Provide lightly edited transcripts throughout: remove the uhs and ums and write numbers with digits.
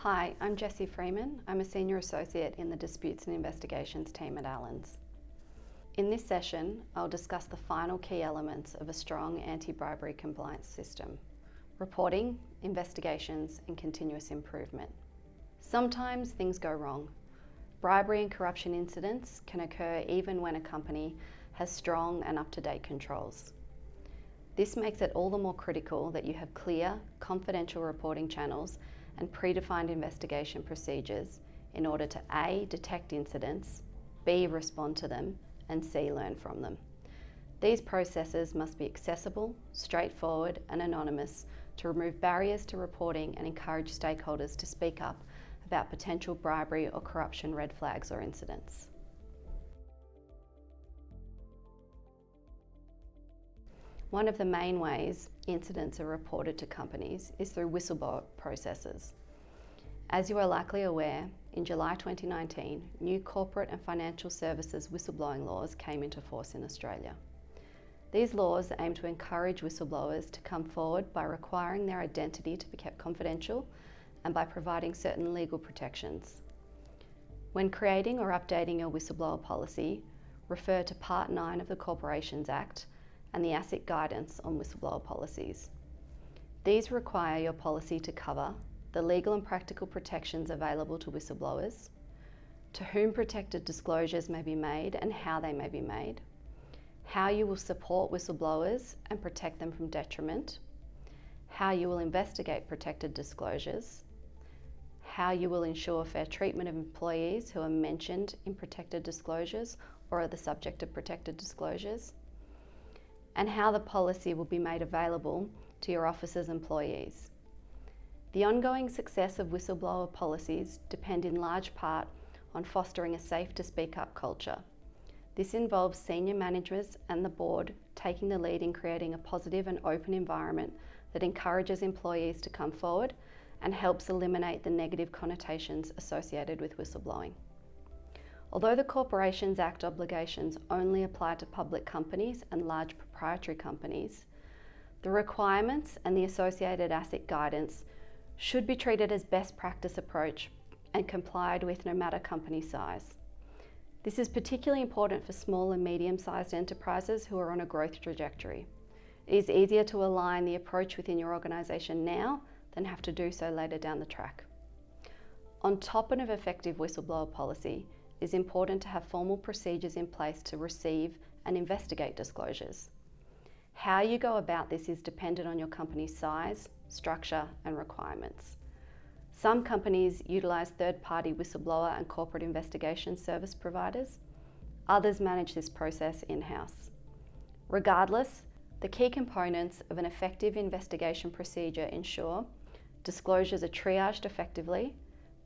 Hi, I'm Jessye Freeman. I'm a Senior Associate in the Disputes and Investigations team at Allens. In this session, I'll discuss the final key elements of a strong anti-bribery compliance system: reporting, investigations, and continuous improvement. Sometimes things go wrong. Bribery and corruption incidents can occur even when a company has strong and up-to-date controls. This makes it all the more critical that you have clear, confidential reporting channels and predefined investigation procedures in order to A, detect incidents, B, respond to them, and C, learn from them. These processes must be accessible, straightforward, and anonymous to remove barriers to reporting and encourage stakeholders to speak up about potential bribery or corruption red flags or incidents. One of the main ways incidents are reported to companies is through whistleblower processes. As you are likely aware, in July 2019, new corporate and financial services whistleblowing laws came into force in Australia. These laws aim to encourage whistleblowers to come forward by requiring their identity to be kept confidential and by providing certain legal protections. When creating or updating your whistleblower policy, refer to Part 9 of the Corporations Act and the ASIC guidance on whistleblower policies. These require your policy to cover the legal and practical protections available to whistleblowers, to whom protected disclosures may be made and how they may be made, how you will support whistleblowers and protect them from detriment, how you will investigate protected disclosures, how you will ensure fair treatment of employees who are mentioned in protected disclosures or are the subject of protected disclosures, and how the policy will be made available to your office's employees. The ongoing success of whistleblower policies depend in large part on fostering a safe to speak up culture. This involves senior managers and the board taking the lead in creating a positive and open environment that encourages employees to come forward and helps eliminate the negative connotations associated with whistleblowing. Although the Corporations Act obligations only apply to public companies and large proprietary companies, the requirements and the associated ASIC guidance should be treated as best practice approach and complied with no matter company size. This is particularly important for small and medium-sized enterprises who are on a growth trajectory. It is easier to align the approach within your organisation now than have to do so later down the track. On top of an effective whistleblower policy, it is important to have formal procedures in place to receive and investigate disclosures. How you go about this is dependent on your company's size, structure, and requirements. Some companies utilise third-party whistleblower and corporate investigation service providers. Others manage this process in-house. Regardless, the key components of an effective investigation procedure ensure disclosures are triaged effectively,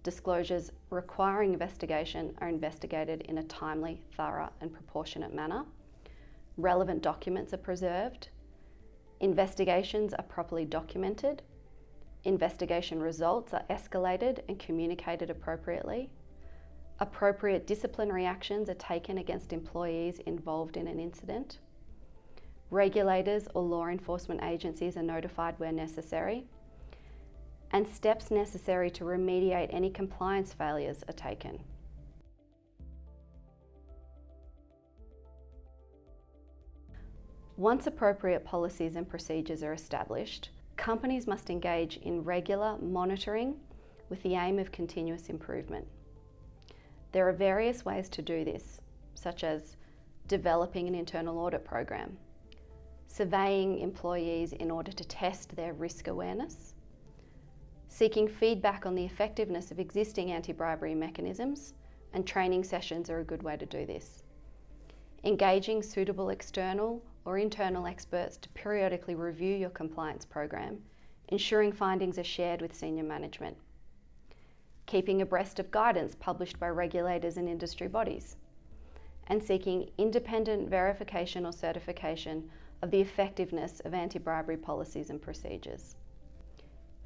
disclosures requiring investigation are investigated in a timely, thorough, and proportionate manner, relevant documents are preserved, investigations are properly documented, investigation results are escalated and communicated appropriately, appropriate disciplinary actions are taken against employees involved in an incident, regulators or law enforcement agencies are notified where necessary, and steps necessary to remediate any compliance failures are taken. Once appropriate policies and procedures are established, companies must engage in regular monitoring with the aim of continuous improvement. There are various ways to do this, such as developing an internal audit program, surveying employees in order to test their risk awareness, seeking feedback on the effectiveness of existing anti-bribery mechanisms, and training sessions are a good way to do this. Engaging suitable external or internal experts to periodically review your compliance program, ensuring findings are shared with senior management. Keeping abreast of guidance published by regulators and industry bodies, and seeking independent verification or certification of the effectiveness of anti-bribery policies and procedures.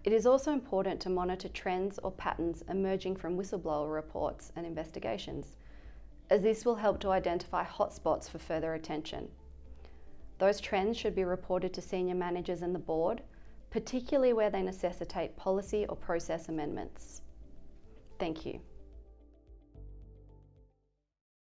It is also important to monitor trends or patterns emerging from whistleblower reports and investigations, as this will help to identify hotspots for further attention. Those trends should be reported to senior managers and the board, particularly where they necessitate policy or process amendments. Thank you.